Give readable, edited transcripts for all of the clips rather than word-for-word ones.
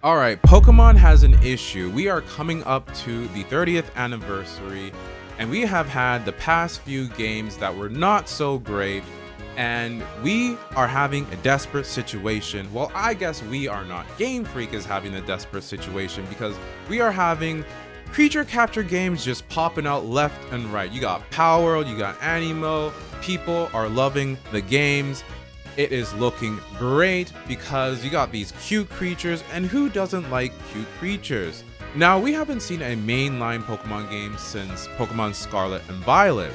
Alright, Pokemon has an issue. We are coming up to the 30th anniversary, and we have had the past few games that were not so great, and we are having a desperate situation. Well, I guess we are not. Game Freak is having a desperate situation because we are having creature capture games just popping out left and right. You got Palworld, you got Animo, people are loving the games. It is looking great because you got these cute creatures, and who doesn't like cute creatures? Now, we haven't seen a mainline Pokemon game since Pokemon Scarlet and Violet,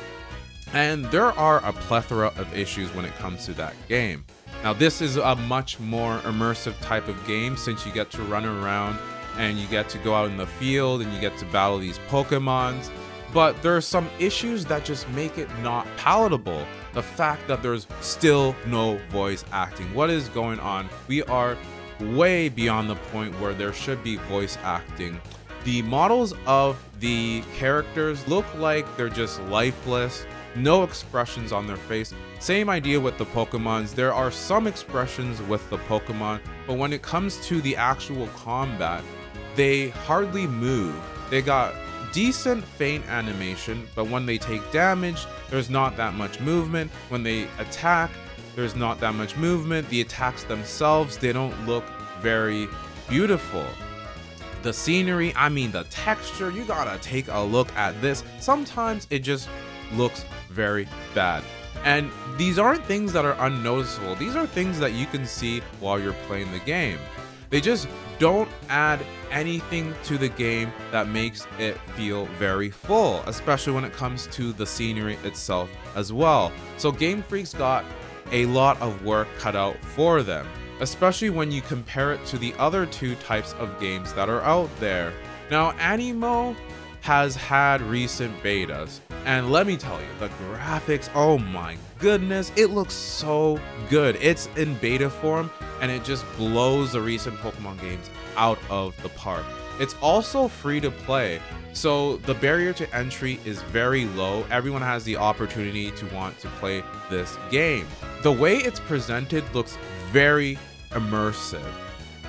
and there are a plethora of issues when it comes to that game. Now, this is a much more immersive type of game since you get to run around and you get to go out in the field and you get to battle these Pokemons. But there are some issues that just make it not palatable. The fact that there's still no voice acting. What is going on? We are way beyond the point where there should be voice acting. The models of the characters look like they're just lifeless, no expressions on their face. Same idea with the Pokemons. There are some expressions with the Pokemon, but when it comes to the actual combat, they hardly move. They got decent faint animation, but when they take damage, there's not that much movement. When they attack, there's not that much movement. The attacks themselves, they don't look very beautiful. The scenery, I mean the texture, you gotta take a look at this. Sometimes it just looks very bad. And these aren't things that are unnoticeable. These are things that you can see while you're playing the game. They just don't add anything to the game that makes it feel very full, especially when it comes to the scenery itself as well. So Game Freak's got a lot of work cut out for them, especially when you compare it to the other two types of games that are out there. Now, Animo has had recent betas, and let me tell you, the graphics, oh my goodness, it looks so good. It's in beta form, and it just blows the recent Pokemon games out of the park. It's also free to play, so the barrier to entry is very low. Everyone has the opportunity to want to play this game. The way it's presented looks very immersive.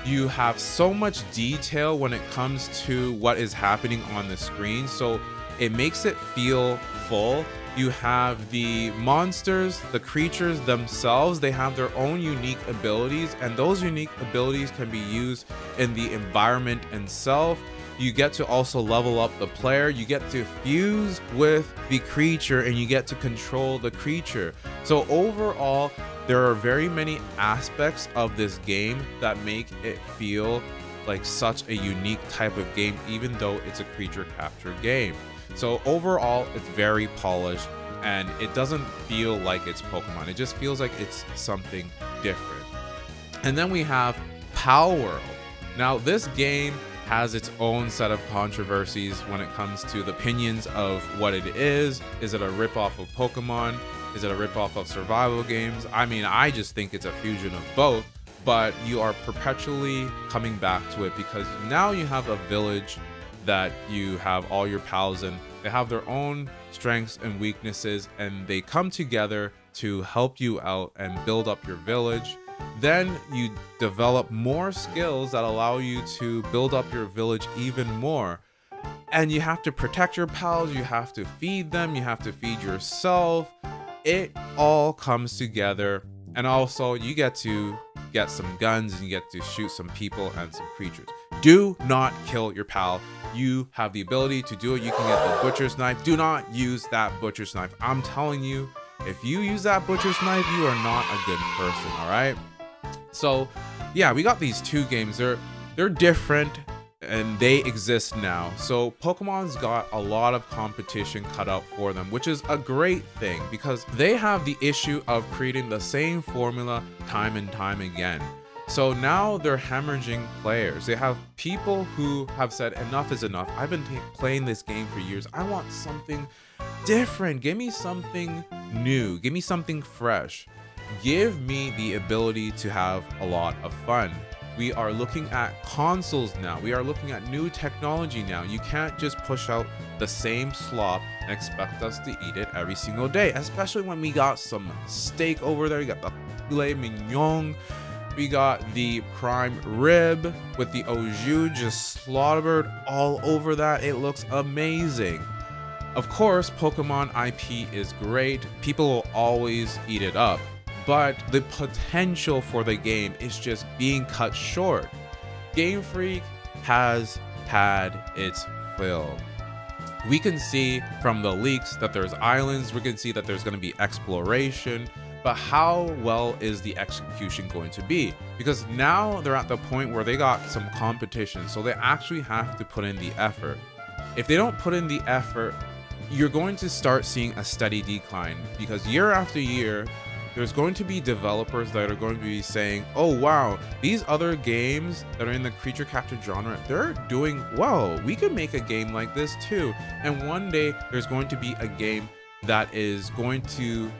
You have so much detail when it comes to what is happening on the screen, so it makes it feel full. You have the monsters, the creatures themselves, they have their own unique abilities, and those unique abilities can be used in the environment itself. You get to also level up the player, you get to fuse with the creature, and you get to control the creature. So overall, there are very many aspects of this game that make it feel like such a unique type of game, even though it's a creature capture game. So overall, it's very polished, and it doesn't feel like it's Pokemon. It just feels like it's something different. And then we have Palworld. Now, this game has its own set of controversies when it comes to the opinions of what it is. Is it a ripoff of Pokemon? Is it a ripoff of survival games? I mean, I just think it's a fusion of both, but you are perpetually coming back to it because now you have a village that you have all your pals in. They have their own strengths and weaknesses, and they come together to help you out and build up your village. Then you develop more skills that allow you to build up your village even more. And you have to protect your pals, you have to feed them, you have to feed yourself. It all comes together, and also you get to get some guns and you get to shoot some people and some creatures. Do not kill your pal. You have the ability to do it. You can get the butcher's knife. Do not use that butcher's knife. I'm telling you, if you use that butcher's knife, you are not a good person, all right? So yeah, we got these two games. They're different, and they exist now. So Pokemon's got a lot of competition cut out for them, which is a great thing because they have the issue of creating the same formula time and time again. So now they're hemorrhaging players. They have people who have said enough is enough. I've been playing this game for years. I want something different. Give me something new. Give me something fresh. Give me the ability to have a lot of fun. We are looking at consoles now. We are looking at new technology now. You can't just push out the same slop and expect us to eat it every single day, especially when we got some steak over there. You got the filet mignon. We got the prime rib with the au jus just slaughtered all over that. It looks amazing. Of course, Pokemon IP is great. People will always eat it up, but the potential for the game is just being cut short. Game Freak has had its fill. We can see from the leaks that there's islands, we can see that there's going to be exploration, but how well is the execution going to be? Because now they're at the point where they got some competition, so they actually have to put in the effort. If they don't put in the effort, you're going to start seeing a steady decline, because year after year, there's going to be developers that are going to be saying, oh wow, these other games that are in the creature capture genre, they're doing well. We can make a game like this too. And one day there's going to be a game that is going to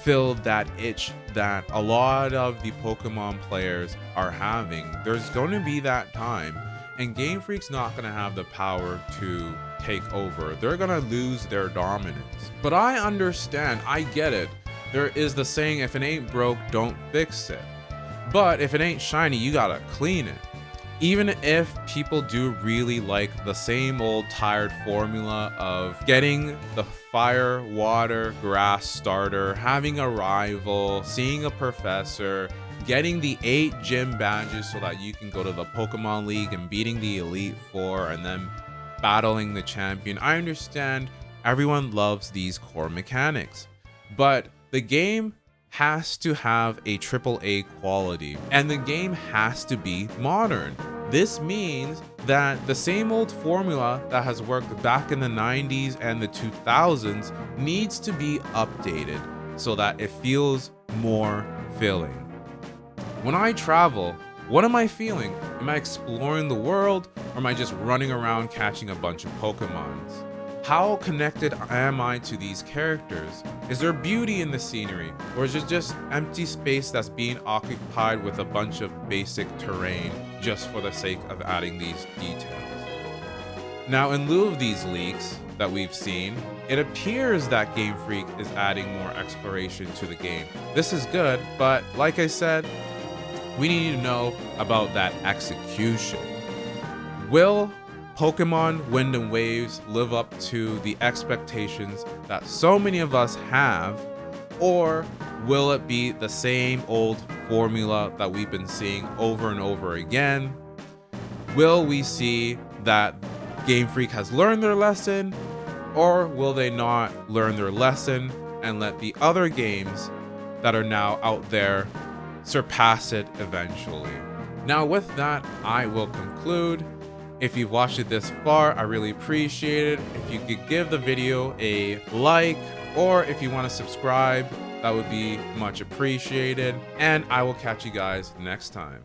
fill that itch that a lot of the Pokemon players are having. There's going to be that time, and Game Freak's not going to have the power to take over. They're going to lose their dominance. But I understand, I get it. There is the saying, if it ain't broke, don't fix it. But if it ain't shiny, you gotta clean it. Even if people do really like the same old tired formula of getting the fire, water, grass starter, having a rival, seeing a professor, getting the 8 gym badges so that you can go to the Pokemon League and beating the Elite Four and then battling the champion. I understand everyone loves these core mechanics, but the game has to have a AAA quality, and the game has to be modern. This means that the same old formula that has worked back in the 90s and the 2000s needs to be updated so that it feels more filling. When I travel, what am I feeling? Am I exploring the world, or am I just running around catching a bunch of Pokemons? How connected am I to these characters? Is there beauty in the scenery, or is it just empty space that's being occupied with a bunch of basic terrain just for the sake of adding these details? Now, in lieu of these leaks that we've seen, it appears that Game Freak is adding more exploration to the game. This is good, but like I said, we need to know about that execution. Will Pokemon Wind and Waves live up to the expectations that so many of us have, or will it be the same old formula that we've been seeing over and over again? Will we see that Game Freak has learned their lesson, or will they not learn their lesson and let the other games that are now out there surpass it eventually? Now with that, I will conclude. If you've watched it this far, I really appreciate it. If you could give the video a like, or if you want to subscribe, that would be much appreciated. And I will catch you guys next time.